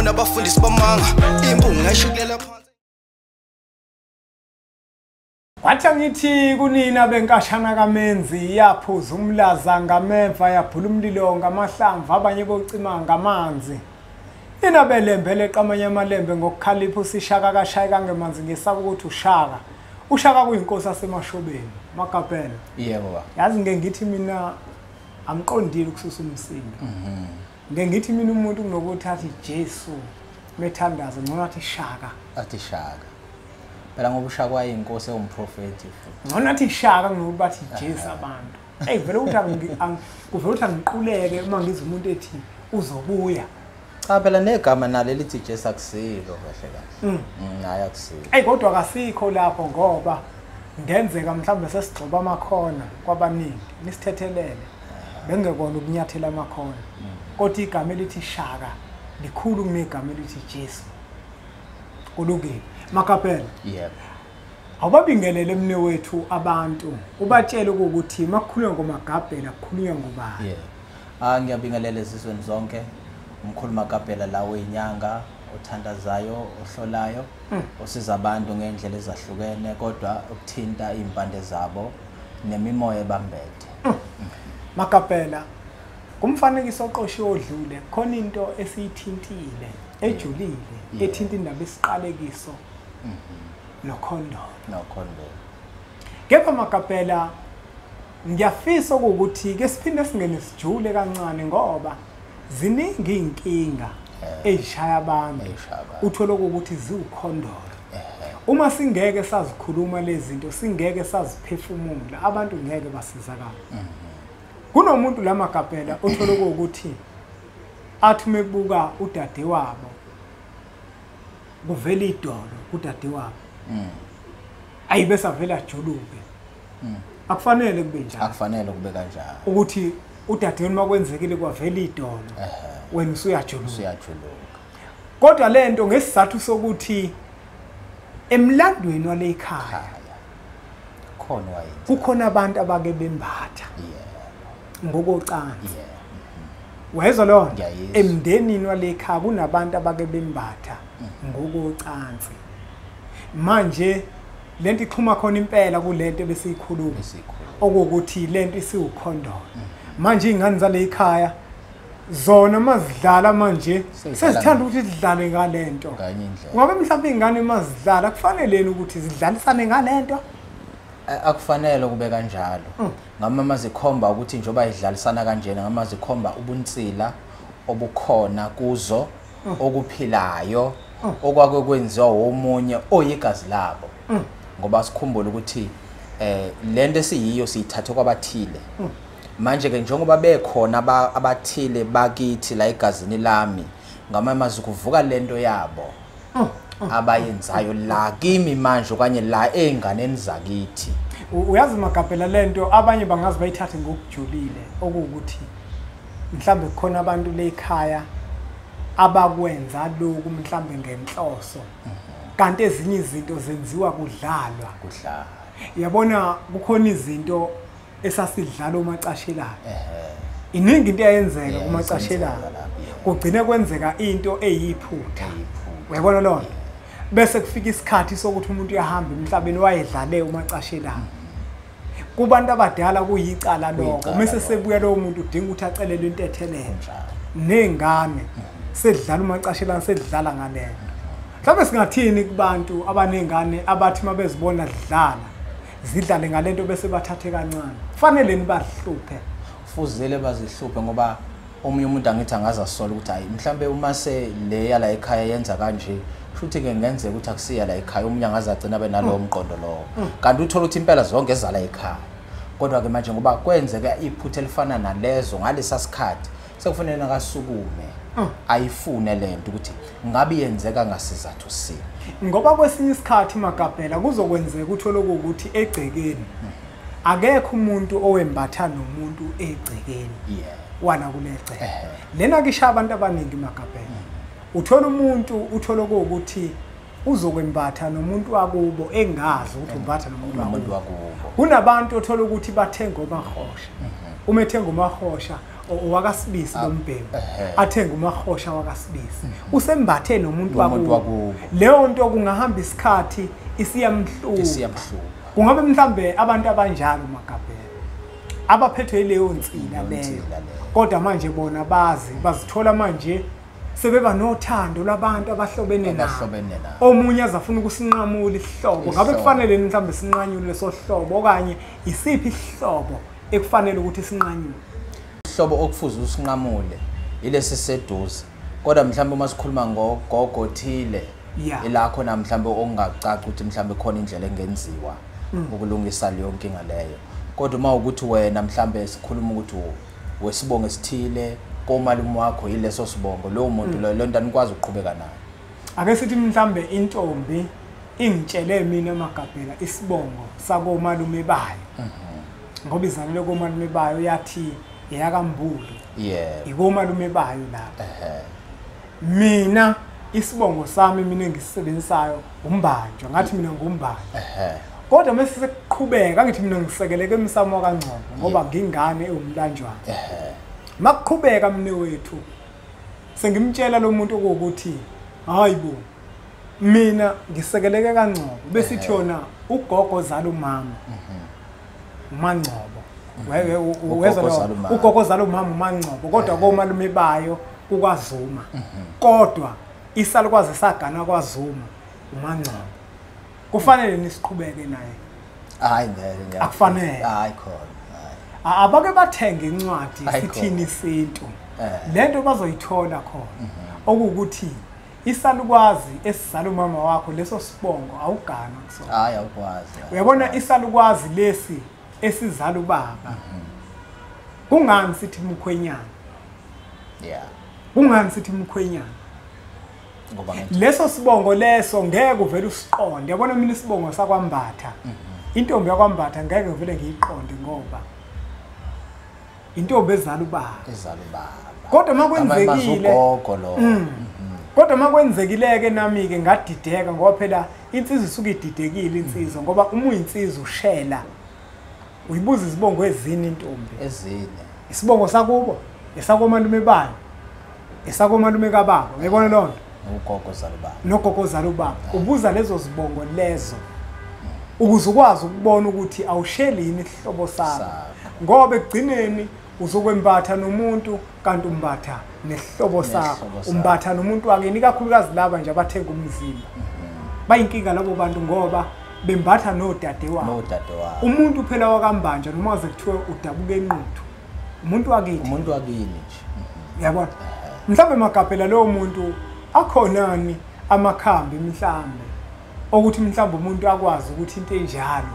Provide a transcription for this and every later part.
bona abafundisi bamanga imbungu ngayishukela phansi. Wathi ngithi kunina benkashana kaMenzi yaphuza umlaza ngameva yaphula umlilo ngamahlamvu abanye bocima ngamanzi. Nina belembele qamanye amalembe ngokukhalipha usishaka kashayika ngemanzi ngesaba ukuthi ushaka. Ushaka kuyinkosi yasemashobeni, Makapela. Yebo baba. Yazi ngeke ngithi mina amqondile ukususa umsindo. Ngithi mina umuntu kunokuthi athi Jesu methandaza ngcono athi shaka. Athi shaka. Phela ngoba ushaka wayinkosi ewumprofeti futhi. Ngcono athi shaka ngoba bathi Jesu abantu. Hey vele uthi kuvela uthi angiquleke uma ngizwe umuntu ethi uzobuya. Cha phela negama nalo lithi Jesu akusilo kahle kahle. Hayi akusilo. Hey kodwa akasikho lapho ngoba ngenzeka mhlawumbe sesigcoba amakhona kwabaningi nisithethelele. Bengekona ukunyathela amakhona. Kodwa igama elithi shaka likhulu kunegama elithi Jesu. Kulungile. Makapela. Yebo. Awubabingelele emne wethu abantu ubatshele ukuthi makukhulunywa ngomagabhela kukhulunywa ngobani. Yebo. Ngiyabingelela izizweni zonke. Umkhulu Makapela lawo inyanga othandazayo ohlolayo osiza abantu ngendlela ezahlukene kodwa ukuthinta impande zabo nemimoya ebambethe. Makapela kumfanekiso oqoshiwe odlule khona into esiyithintile ejulile ethinta indaba esiqalekiso nokhondolo. Kepha Makapela ngiyafisa ukuthi ke siphinde singene sijule kancane ngoba ziningi inkinga ezishaya abantu uthola ukuthi ziwukhondolo. Uma singeke sazikhuluma lezi zinto singeke saziphefumula abantu ngeke basizakala. Kunomuntu la Makapela uthola ukuthi athi mebuka udade wabo kuvela idolo kudade wabo. Ayibese avela juluke. Akufanele kube njalo. Akufanele kube kanjalo. Ukuthi udade wena makwenzekile kwavela idolo. Wena usuyajuluka. Kodwa lento ngesizathu sokuthi emlandweni wale ekhaya khona wayenza. Kukhona abantu abake bembatha. Ngokocansi. Wezwa lo emndenini wale ekhaya kunabantu abake bembatha ngokocansi. Manje lento ixhuma khona impela kulento besiyikhuluma okuthi lento isiwukhondolo. Manje ingane zale ekhaya zona mazidlala manje sesithanda ukuthi sidlale ngalento. Ngoba mhlawumbe ingane mazidlala kufanele ukuthi zidlalisane ngalento. Akufanele kube kanjalo. Ngama mazikhomba ukuthi njoba idlalisana kanjena ngama zikhomba ubunsila obukhona kuzo okuphilayo okwake kwenziwa omunye oyigazi labo. Ngoba sikhumbule ukuthi lento esiyiyo siyithathe kwabathile. Manje ke njengoba bekhona abathile bakithi la igazini lami ngama mazikuvuka lento yabo abayenzayo la kimi manje okanye la enganeni zakithi. Uyazi Makapela lento abanye bangazi bayithathe ngokujulile okuwukuthi mhlambe kukhona abantu le ekhaya abakwenza lokhu mhlambe ngenhloso kanti ezinye izinto zenziwa kudlalwa. Yabona kukhona izinto esasidlala umacashelayo. Iningi into eyenzeka kumacashelayo. Kugcine kwenzeka into eyiphutha. Uyabona lo? Bese kufika isikhathi sokuthi umuntu uyahamba emhlabeni wayedlale umacashelayo. Kubantu abadala kuyicala lokho. Mase sebuya lo muntu udinga ukuthi acelele into ethelele. Nengane sedlala umacashelayo sedlala ngalento. Mhlawumbe singathini kubantu abanengane abathi mabezibona zidlale ngalento bese bathathe kancane. Kufanele nibahluphe. Kufuzile bazihluphe ngoba omunye umuntu angithi angaza sola ukuthi hayi mhlambe uma se le yala ekhaya yenza kanje futhi ke ngenzeka ukuthi akusiya la ekhaya omunye angaza agcina benalowo umqondo lowo. Kanti uthola ukuthi impela zonke ezala ekhaya. Kodwa ke manje ngoba kwenzeka iphutha elifana nalezo ngalesa sikhathi sekufanele akasukume ayifune lento ukuthi ngabe yenzeka ngasizathu sini. Ngoba kwesinye isikhathi Makapela kuzokwenzeka uthola ukuthi egcekeni akekho umuntu owembatha nomuntu egcekeni. Wana kuleceke. Lena kisha abantu abaningi Makapela. Uthola umuntu uthola ukuthi uzokwembatha nomuntu wakubo engazi ukuthi umbatha nomuntu wakubo. Kunabantu othola ukuthi bathenga umahosha. Uma ethenga umahosha wakasibisi lombhemu athenga umahosha wakasibisi usembathe nomuntu wakubo leyo nto kungahamba isikhathi isiyamhlupa kungabe mhlambe abantu abanjalo Magabhela abaphethwe leyo nsila leyo kodwa manje bona bazithola manje sebeba nothando labantu abahlobene nabo omunye azafuna ukusinqamula ihlobo ngabe kufanele mhlambe sinqanyule leso hlobo okanye isiphi ihlobo ekufanele ukuthi sinqanyule ihlobo okufuza usinqamule ilesi seduze kodwa mhlambe uma sikhuluma ngogogo thile ila khona mhlambe ongacaca ukuthi mhlambe khona indlela engenziwa ukulungisa leyo nkinga leyo kodwa uma ukuthi wena mhlambe sikhuluma ukuthi wesibongo esithile komalume wakho yileso sibongo lo muntu lo nto anikwazi ukuqhubeka nayo ake sithi mhlambe intombi ingitshele mina Magabhela isibongo sakomalume bayo ngoba izalele komalume bayo yathi eyakambulo ikomalume bayo lapha mina isibongo sami mina engisisebenzisayo umbanjwa ngathi mina ngumbanjwa kodwa mase sekuqhubeka ngithi mina ngisekeleke emsamo kaNgcobo ngoba ngingane ewumlanjwana makuqhubeka mne wethu sengimtshela lo muntu ukuthi hayibo mina ngisekeleke kaNgcobo bese ithi yona ugogo zala umama uMaNgcobo weza lo ugogo zala umama uMaNgcobo kodwa komalume bayo kukwazuma kodwa isalukwazi sagana kwaZuma uMaNgcobo kufanele nisiqhubeke naye hayi ngeke akufanele hayi khona abake bathenga incwadi sithini isintu lento bazoyithola khona okuthi isalukwazi esizala umama wakho leso sibongo awugana kusona hayi awukwazi uyabona isalukwazi lesi esizala ubaba kungani sithi mkhwenyana kungani sithi mkhwenyana ngoba leso sibongo leso ngeke uvele usiqonde yabona mina isibongo sakwambatha intombi yakwambatha ngeke uvele ngiyiqonde ngoba intombi ezala ubaba kodwa makwenzekile kodwa makwenzekileke nami ke ngadideka ngoba phela insizwe isuke ididekile insizwa ngoba uma uyinsizwa ushela uyibuza izibongo ezini intombi ezine isibongo sakubo esakomalume bayo esakomalume kababa uyabona lonto nogogo zala ubaba ubuza lezo zibongo lezo ukuze ukwazi ukubona ukuthi awushelini ihlobo sakho ngoba ekugcineni uzokwembatha nomuntu kanti umbatha nehlobo sakho umbatha nomuntu wakini kakhulukazi laba nje abathenga umzimba bayinkinga labo bantu ngoba bembatha nodade wabo umuntu phela wakambanja noma waze kuthiwe udabuke enquthu umuntu wakini nje yabona mhlawumbe Magabhela lowo muntu akhonani amakhambi mhlambe ukuthi mhlawumbe umuntu akwazi ukuthi into enjalo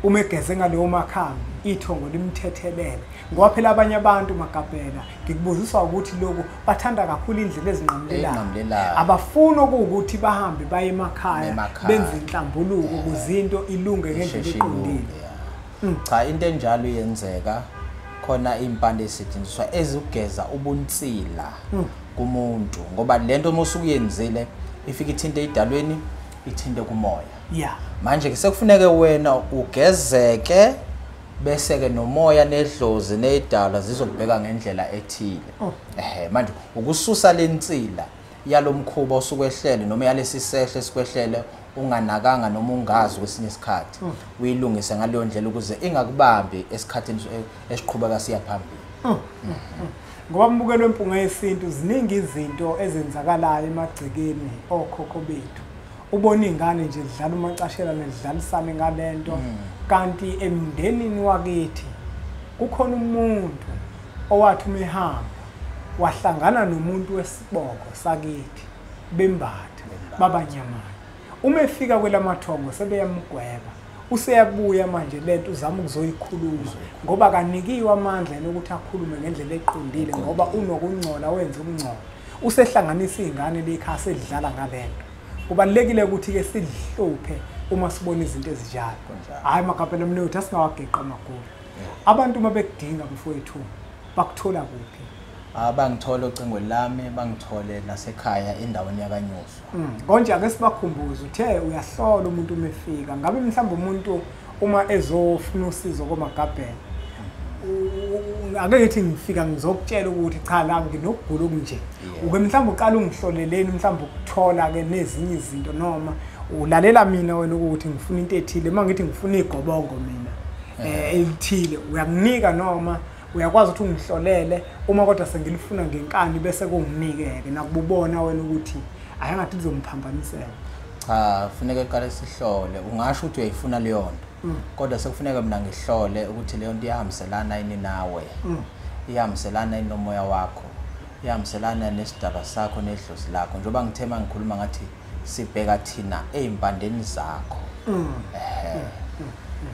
uma egeze ngaleyo makhambi ithongo limthethelele ngoba phela abanye abantu Magabhela ngikubuziswa ukuthi lokho bathanda kakhulu indlela ezinqamlelayo abafuna ukuthi bahambe baye emakhaya benze inhlambuluko kuzinto ilunge ngendlela eqondile cha into enjalo iyenzeka khona impande esetshenziswa ezugeza ubunsila kumuntu ngoba lento mosukuyenzile ifika ithinte idalweni ithinte kumoya manje ke sekufuneke wena ugezeke bese ke nomoya nedlozi nedala zizokubheka ngendlela ethile manje ukususa lensila yalomkhuba osukwehlele noma yalesi sehle sikwehlele unganakanga noma ungazi kwesinye isikhathi uyilungise ngaleyo ndlela ukuze ingakubambi esikhathini esiqhubeka siya phambili ngoba mbukelo wempunga yesintu ziningi izinto ezenzakalayo emagcekeni okhokho bethu ubona ingane nje zidlala umacashela nedlalisane ngalento kanti emndenini wakithi kukhona umuntu owathi umehamba wahlangana nomuntu wesibongo sakithi bembatha babanyamana uma efika kwelamathongo sebeyamgweba useyabuya manje lento uzama ukuzoyikhuluma ngoba kanikiwe amandla ukuthi akhulume ngendlela eqondile ngoba unokungcola wenza ukungcola usehlanganisa izingane lekhaya sedlala ngalento kubalekile ukuthi ke sidhluphe uma sibona izinto ezinjalo hayi Magabhela mnewethu asingawageqa amagulu abantu mabekudinga mfowethu bakuthola kuphi bangithola ocingweni lami bangithole nasekhaya endaweni yakanyuswa konje ake sibakhumbuze uthe uyahlola umuntu umefika ngabe mhlawumbe umuntu uma ezofuna usizo koMagabhela ake ngithi ngifika ngizokutshela ukuthi cha la nginokugula okunje uke mhlawumbe uqala ungihloleleni mhlawumbe ukuthola ke nezinye izinto noma ulalela mina wena ukuthi ngifuna into ethile mangithi ngifuna igobongo mina elithile uyakunika noma uyakwazi ukuthi ungihlolele uma kodwa sengilifuna ngenkani bese kunginike-ke nakubona wena ukuthi ayangathi lizomphambanisela cha kufuneka iqale sihlole ungasho ukuthi uyayifuna leyo nto kodwa sekufuneka mina ngihlole ukuthi leyo nto iyahambiselana yini nawe iyahambiselana yini nomoya wakho iyahambiselana nesidaba sakho nedlozi lakho njengoba ngithema ngikhuluma ngathi sibheka thina ezimpandeni zakho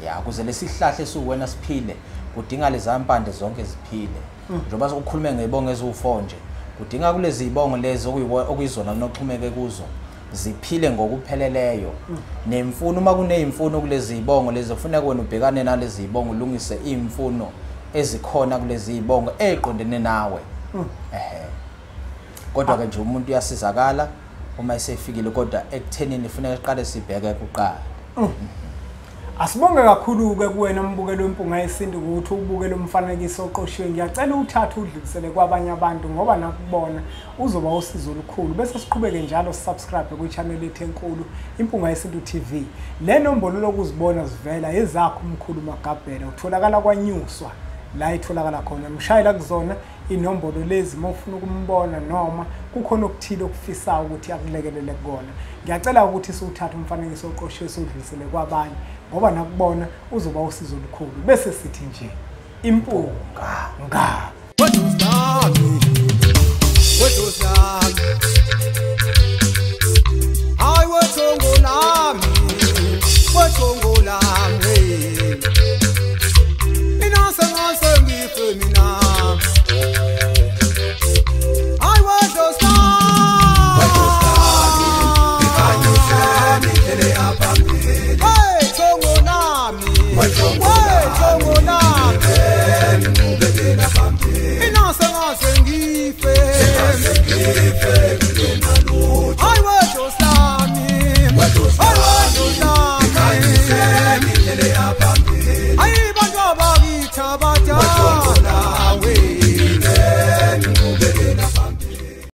ya kuze lesihlahle esiwena siphile kudinga lezi mpande zonke ziphile njengoba sokukhuluma ngebongo eziwu4 nje kudinga kulezi ibongo lezo okuyizona noxhumeke kuzo ziphile ngokupheleleyo nemfuno uma kunezimfuno kulezi ibongo lezo kufanele wena ubhekane nalezi ibongo ulungise imfuno ezikhona kulezi ibongo eqondene nawe kodwa ke nje umuntu uyasizakala uma esefikile kodwa ekuthenini kufanele siqale sibheke kuqala Asibonge kakhulu-ke kuwena mbukelo wempunga yesintu ukuthi ubukele umfanekiso oqoshiwe ngiyacela uthathe udlulisele kwabanye abantu ngoba nakubona uzoba usizo olukhulu bese siqhubeke njalo subscribe kwi-channel yethu enkulu impunga yesintu TV le nombolo lokuzibona zivela ezakho umkhulu Magabhela utholakala kwanyuswa la itholakala khona mshayela kuzona inombolo lezi mawufuna ukumbona noma kukhona okuthile okufisayo ukuthi akulekelele kukona ngiyacela ukuthi siwuthathe umfanekiso oqoshiwe sodlulisele kwabanye ngoba nakubona uzoba usizo olukhulu bese sithi nje impunga nga